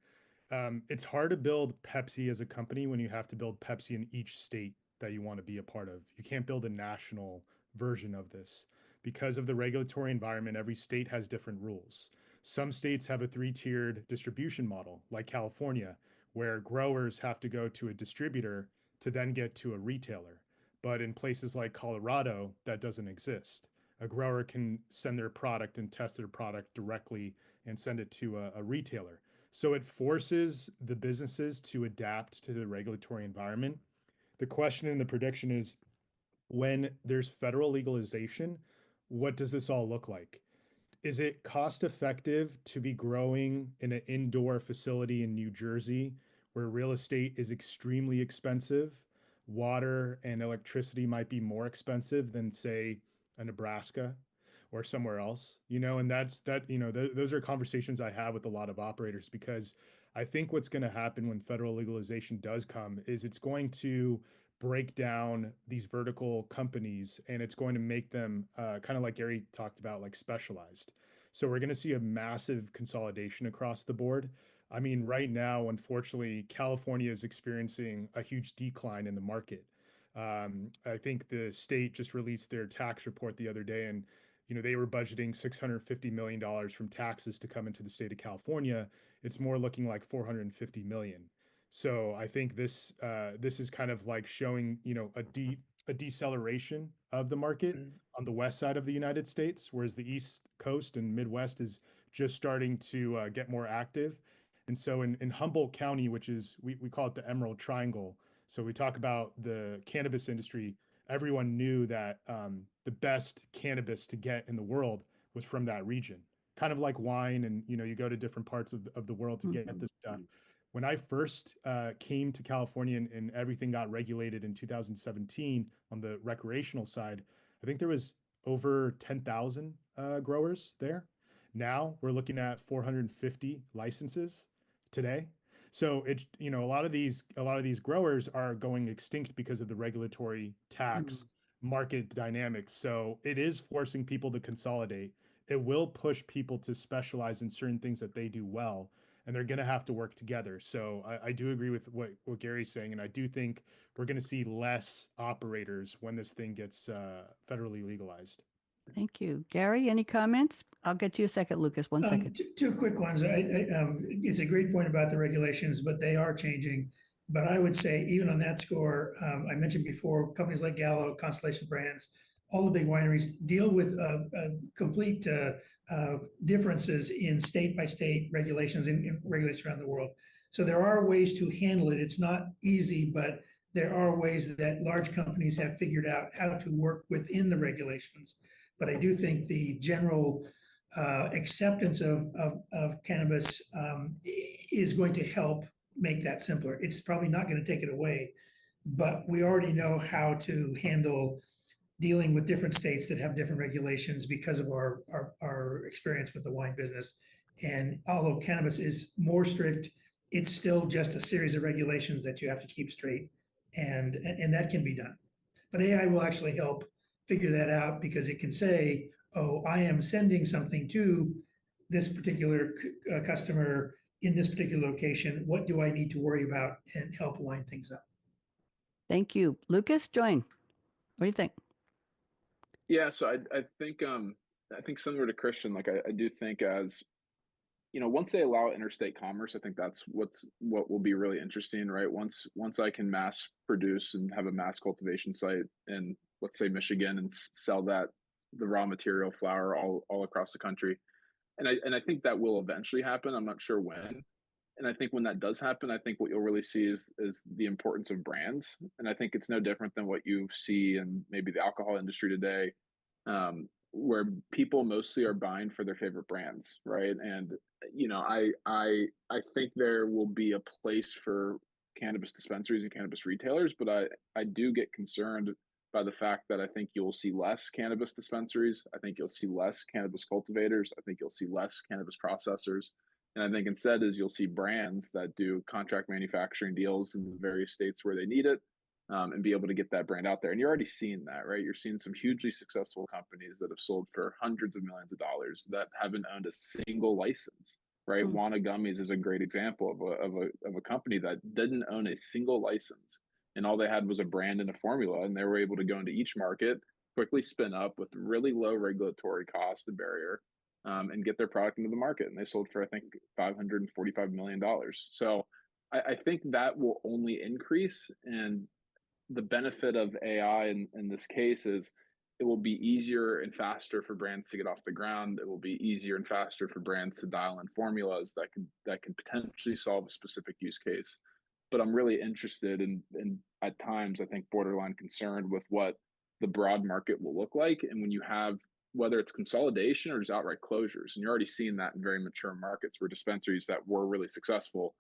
It's hard to build Pepsi as a company when you have to build Pepsi in each state that you want to be a part of. You can't build a national version of this because of the regulatory environment. Every state has different rules. Some states have a three-tiered distribution model, like California, where growers have to go to a distributor to then get to a retailer. But in places like Colorado, that doesn't exist. A grower can send their product and test their product directly and send it to a retailer. So it forces the businesses to adapt to the regulatory environment. The question and the prediction is when there's federal legalization, what does this all look like? Is it cost effective to be growing in an indoor facility in New Jersey where real estate is extremely expensive? Water and electricity might be more expensive than, say, a Nebraska or somewhere else, and those are conversations I have with a lot of operators because I think what's going to happen when federal legalization does come is it's going to break down these vertical companies and it's going to make them kind of like Gary talked about, like specialized. So we're going to see a massive consolidation across the board. I mean, right now, unfortunately, California is experiencing a huge decline in the market. I think the state just released their tax report the other day, and they were budgeting $650 million from taxes to come into the state of California. It's more looking like 450 million. So I think this is kind of like showing a deceleration of the market on the west side of the United States, whereas the East Coast and Midwest is just starting to get more active. And so in Humboldt County, which is we call it the Emerald Triangle. So we talk about the cannabis industry. Everyone knew that the best cannabis to get in the world was from that region. Kind of like wine, and you go to different parts of the world to get Mhm. this stuff. When I first came to California and everything got regulated in 2017 on the recreational side, I think there was over 10,000 growers there. Now we're looking at 450 licenses today. So a lot of these growers are going extinct because of the regulatory tax market dynamics. So it is forcing people to consolidate. It will push people to specialize in certain things that they do well, and they're going to have to work together. So I do agree with what Gary's saying, and I do think we're going to see less operators when this thing gets federally legalized. Thank you. Gary, any comments? I'll get you a second, Lucas. One second. Two quick ones. It's a great point about the regulations, but they are changing. But I would say even on that score, I mentioned before, companies like Gallo, Constellation Brands, all the big wineries deal with complete differences in state by state regulations in regulations around the world. So there are ways to handle it. It's not easy, but there are ways that large companies have figured out how to work within the regulations. But I do think the general acceptance of cannabis is going to help make that simpler. It's probably not going to take it away, but we already know how to handle dealing with different states that have different regulations because of our experience with the wine business. And although cannabis is more strict, it's still just a series of regulations that you have to keep straight, and that can be done. But AI will actually help figure that out because it can say, oh, I am sending something to this particular customer in this particular location. What do I need to worry about, and help line things up? Thank you. Lucas, join. What do you think? Yeah, so I think similar to Christian, like I do think as once they allow interstate commerce, I think that's what will be really interesting, right? Once I can mass produce and have a mass cultivation site in let's say Michigan, and sell the raw material flower all across the country. And I think that will eventually happen. I'm not sure when. And I think when that does happen, I think what you'll really see is the importance of brands. And I think it's no different than what you see in maybe the alcohol industry today, where people mostly are buying for their favorite brands, right? And I think there will be a place for cannabis dispensaries and cannabis retailers, but I do get concerned by the fact that I think you'll see less cannabis dispensaries. I think you'll see less cannabis cultivators. I think you'll see less cannabis processors. And I think instead is you'll see brands that do contract manufacturing deals in the various states where they need it, and be able to get that brand out there. And you're already seeing that, right? You're seeing some hugely successful companies that have sold for hundreds of millions of dollars that haven't owned a single license, right? Mm. Wana Gummies is a great example of a company that didn't own a single license, and all they had was a brand and a formula, and they were able to go into each market, quickly spin up with really low regulatory cost and barrier, and get their product into the market. And they sold for, I think, $545 million. So I think that will only increase. And the benefit of AI in this case is it will be easier and faster for brands to get off the ground. It will be easier and faster for brands to dial in formulas that can potentially solve a specific use case. But I'm really interested in at times, I think, borderline concerned with what the broad market will look like. And when you have, whether it's consolidation or just outright closures, and you're already seeing that in very mature markets where dispensaries that were really successful,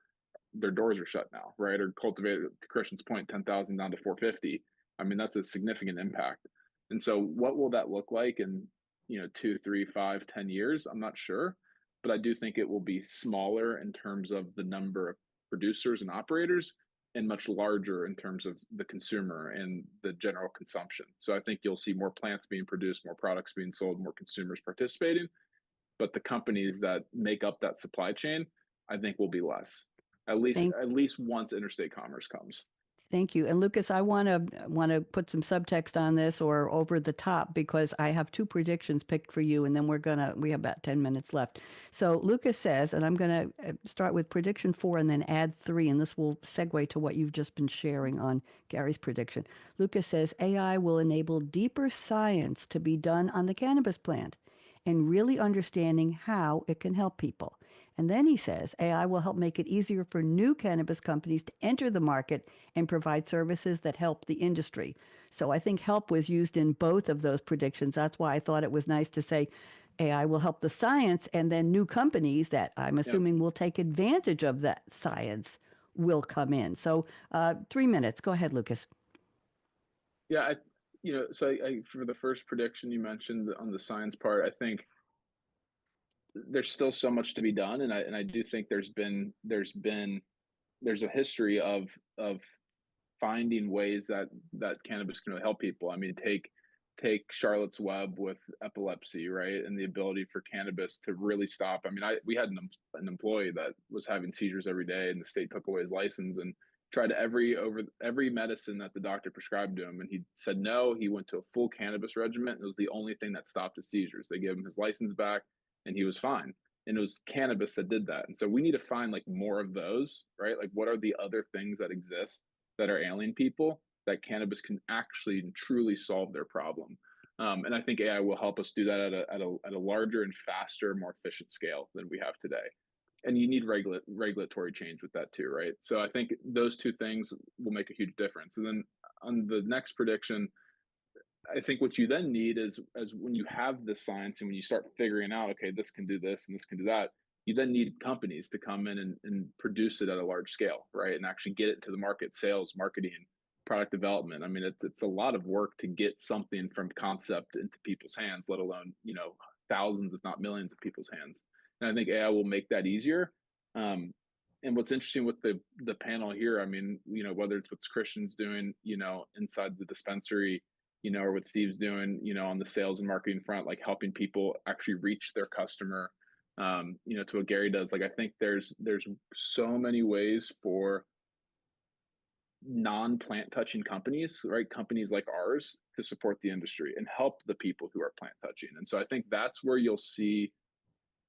their doors are shut now, right? Or cultivated, to Christian's point, 10,000 down to 450. I mean, that's a significant impact. And so what will that look like in, 2, 3, 5, 10 years? I'm not sure, but I do think it will be smaller in terms of the number of producers and operators, and much larger in terms of the consumer and the general consumption. So I think you'll see more plants being produced, more products being sold, more consumers participating, but the companies that make up that supply chain, I think, will be less. Thank At least once interstate commerce comes. Thank you. And Lucas, I want to put some subtext on this or over the top because I have two predictions picked for you, and then we have about 10 minutes left. So Lucas says, and I'm going to start with prediction 4 and then add 3, and this will segue to what you've just been sharing on Gary's prediction. Lucas says AI will enable deeper science to be done on the cannabis plant and really understanding how it can help people. And then he says AI will help make it easier for new cannabis companies to enter the market and provide services that help the industry. So I think help was used in both of those predictions. That's why I thought it was nice to say AI will help the science, and then new companies that I'm assuming will take advantage of that science will come in. So 3 minutes. Go ahead, Lucas. Yeah, for the first prediction you mentioned on the science part, I think there's still so much to be done, and I do think there's a history of finding ways that cannabis can really help people. I mean, take Charlotte's Web with epilepsy, right, and the ability for cannabis to really stop. I mean, we had an employee that was having seizures every day, and the state took away his license and tried every medicine that the doctor prescribed to him, and he said no. He went to a full cannabis regimen. It was the only thing that stopped his seizures. They gave him his license back, and he was fine. And it was cannabis that did that. And so we need to find like more of those, right? Like, what are the other things that exist that are ailing people that cannabis can actually and truly solve their problem? And I think AI will help us do that at a larger and faster, more efficient scale than we have today. And you need regulatory change with that too, right? So I think those two things will make a huge difference. And then on the next prediction, I think what you then need is, as when you have the science and when you start figuring out, okay, this can do this and this can do that, you then need companies to come in and produce it at a large scale, right? And actually get it to the market, sales, marketing, product development. I mean, it's a lot of work to get something from concept into people's hands, let alone, thousands, if not millions of people's hands. And I think AI will make that easier. And what's interesting with the panel here, I mean, whether it's what Christian's doing, inside the dispensary, or what Steve's doing, on the sales and marketing front, like helping people actually reach their customer, to what Gary does. Like, I think there's so many ways for non-plant touching companies, right? Companies like ours to support the industry and help the people who are plant touching. And so I think that's where you'll see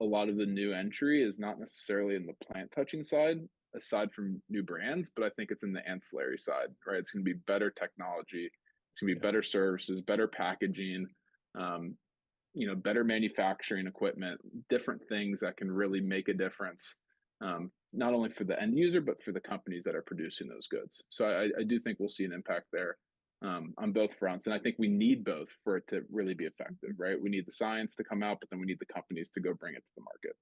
a lot of the new entry is not necessarily in the plant touching side, aside from new brands, but I think it's in the ancillary side, right? It's going to be better technology It's going to be better services, better packaging, better manufacturing equipment, different things that can really make a difference, not only for the end user, but for the companies that are producing those goods. So I do think we'll see an impact there on both fronts. And I think we need both for it to really be effective, right? We need the science to come out, but then we need the companies to go bring it to the market.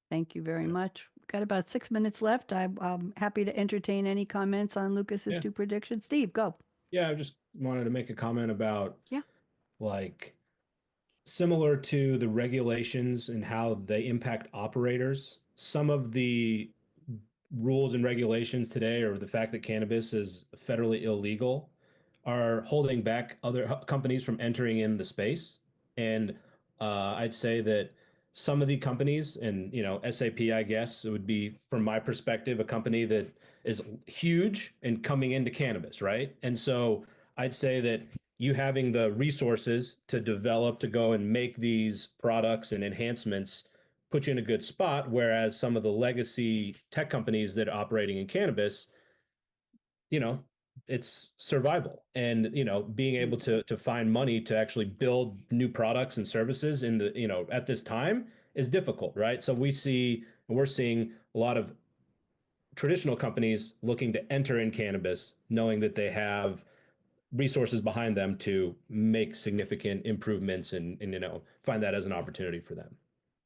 Thank you very much. We've got about 6 minutes left. I'm happy to entertain any comments on Lucas's two predictions. Steve, go. Yeah, I just wanted to make a comment about Yeah. like similar to the regulations and how they impact operators. Some of the rules and regulations today, or the fact that cannabis is federally illegal, are holding back other companies from entering in the space. And I'd say that some of the companies, and SAP, I guess it would be, from my perspective, a company that is huge and coming into cannabis, right? And so I'd say that you having the resources to develop, to go and make these products and enhancements put you in a good spot. Whereas some of the legacy tech companies that are operating in cannabis, it's survival, and being able to find money to actually build new products and services in the at this time is difficult, right? So we're seeing a lot of traditional companies looking to enter in cannabis, knowing that they have resources behind them to make significant improvements, and find that as an opportunity for them.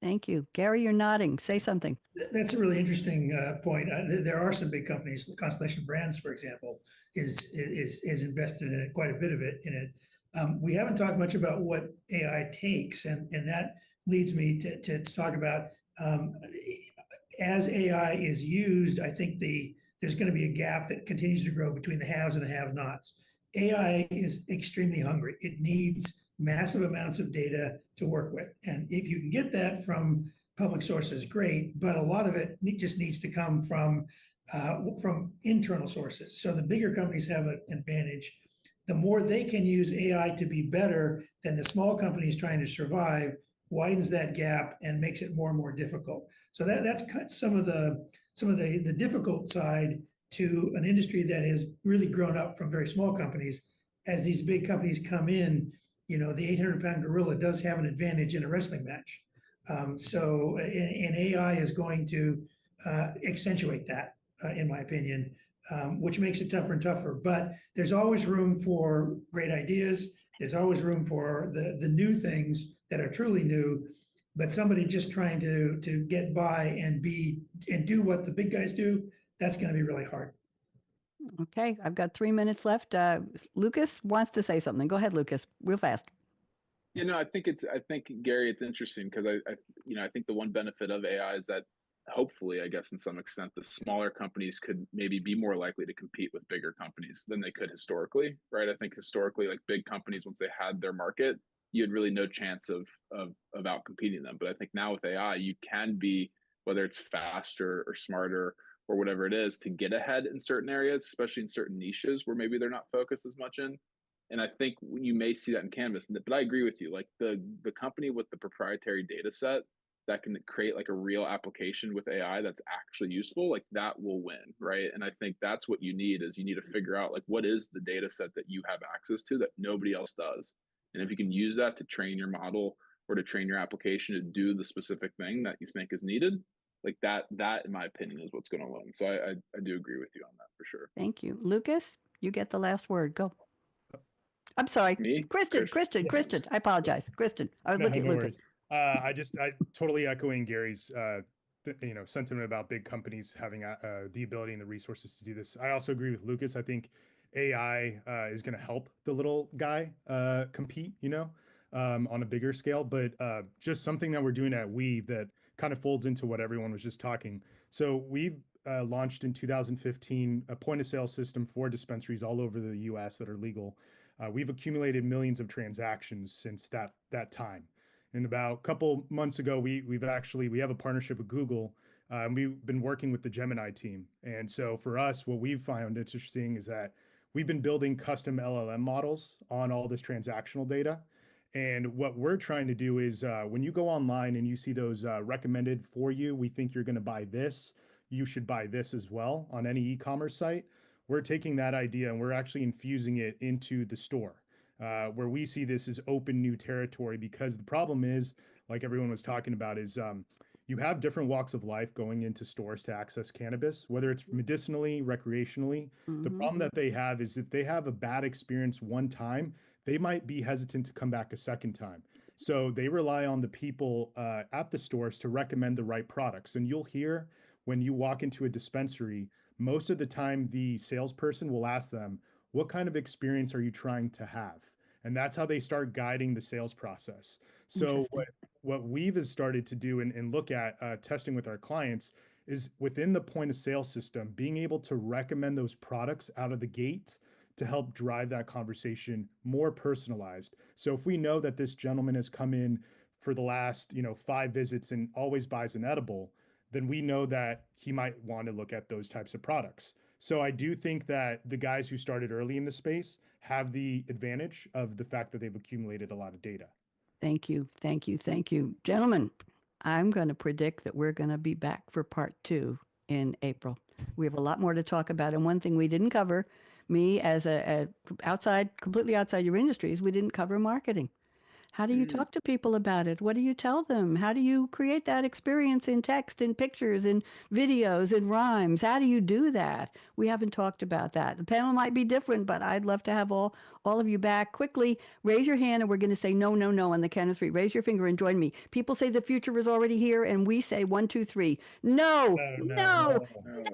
Thank you. Gary, you're nodding. Say something. That's a really interesting point. There are some big companies. Constellation Brands, for example, is invested in it, quite a bit of it in it. We haven't talked much about what AI takes, and that leads me to talk about as AI is used. I think there's going to be a gap that continues to grow between the haves and the have-nots. AI is extremely hungry. It needs massive amounts of data to work with. And if you can get that from public sources, great, but a lot of it just needs to come from internal sources. So the bigger companies have an advantage. The more they can use AI to be better than the small companies trying to survive, widens that gap and makes it more and more difficult. So that's some of the difficult side to an industry that has really grown up from very small companies. As these big companies come in, the 800-pound gorilla does have an advantage in a wrestling match. And AI is going to accentuate that, in my opinion, which makes it tougher and tougher. But there's always room for great ideas. There's always room for the new things that are truly new. But somebody just trying to get by and do what the big guys do, that's going to be really hard. Okay, I've got 3 minutes left. Lucas wants to say something. Go ahead, Lucas, real fast. I think Gary, it's interesting because I think the one benefit of AI is that hopefully, I guess, in some extent, the smaller companies could maybe be more likely to compete with bigger companies than they could historically, right? I think historically, like big companies, once they had their market, you had really no chance of out competing them. But I think now with AI, you can be, whether it's faster or smarter or whatever it is, to get ahead in certain areas, especially in certain niches where maybe they're not focused as much in. And I think you may see that in cannabis, but I agree with you. Like the company with the proprietary data set that can create like a real application with AI that's actually useful, like that will win, right? And I think that's what you need to figure out like what is the data set that you have access to that nobody else does. And if you can use that to train your model or to train your application to do the specific thing that you think is needed, like that in my opinion is what's going to win. So I do agree with you on that for sure. Thank you. Lucas, you get the last word. Go. I'm sorry. Me? Kristen. I apologize. Kristen, I was looking at Lucas. I totally echoing Gary's sentiment about big companies having the ability and the resources to do this. I also agree with Lucas. I think AI is going to help the little guy compete, on a bigger scale. But just something that we're doing at Weave that kind of folds into what everyone was just talking. So we've launched in 2015 a point of sale system for dispensaries all over the U.S. that are legal. We've accumulated millions of transactions since that time. And about a couple months ago, we have a partnership with Google. And we've been working with the Gemini team. And so for us, what we've found interesting is that we've been building custom LLM models on all this transactional data. And what we're trying to do is when you go online and you see those recommended for you, we think you're going to buy this, you should buy this as well on any e-commerce site. We're taking that idea and we're actually infusing it into the store. where we see this as open new territory, because the problem is, like everyone was talking about, is you have different walks of life going into stores to access cannabis, whether it's medicinally, recreationally. The problem that they have is if they have a bad experience one time, they might be hesitant to come back a second time. So they rely on the people at the stores to recommend the right products. And you'll hear when you walk into a dispensary, most of the time the salesperson will ask them, what kind of experience are you trying to have? And that's how they start guiding the sales process. So what we've has started to do and look at testing with our clients is within the point of sale system, being able to recommend those products out of the gate to help drive that conversation more personalized. So if we know that this gentleman has come in for the last, 5 visits and always buys an edible, then we know that he might want to look at those types of products. So I do think that the guys who started early in the space have the advantage of the fact that they've accumulated a lot of data. Thank you. Thank you. Thank you. Gentlemen, I'm going to predict that we're going to be back for part 2 in April. We have a lot more to talk about. And one thing we didn't cover, me as a completely outside your industries, we didn't cover marketing. How do you talk to people about it? What do you tell them? How do you create that experience in text, in pictures, in videos, in rhymes? How do you do that? We haven't talked about that. The panel might be different, but I'd love to have all of you back. Quickly, raise your hand and we're going to say no, no, no on the count of 3. Raise your finger and join me. People say the future is already here, and we say 1, 2, 3. No, no,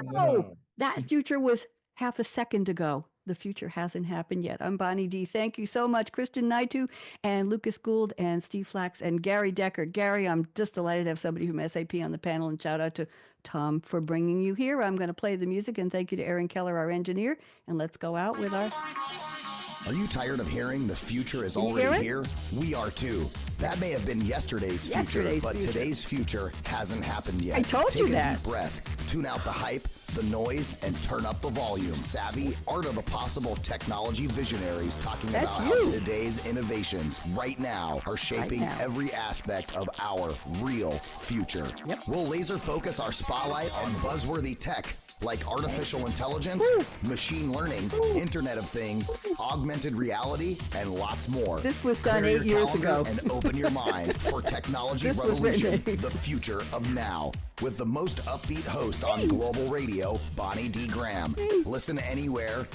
no. That future was half a second ago. The future hasn't happened yet. I'm Bonnie D. Thank you so much, Christian Nitu and Lucas Gould and Steve Flaks and Gary Decker. Gary, I'm just delighted to have somebody from SAP on the panel, and shout out to Tom for bringing you here. I'm going to play the music, and thank you to Aaron Keller, our engineer, and let's go out with our... Are you tired of hearing the future is already here? We are too. That may have been yesterday's future, but today's future hasn't happened yet. I told you that. Take a deep breath, tune out the hype, the noise, and turn up the volume. Savvy, Art of the Possible technology visionaries talking about how today's innovations right now are shaping every aspect of our real future. We'll laser focus our spotlight on buzzworthy tech like artificial intelligence, machine learning, Internet of Things, augmented reality, and lots more. This was done Clear 8 your years ago. and open your mind for technology revolution, the future of now. With the most upbeat host on global radio, Bonnie D. Graham. Listen anywhere,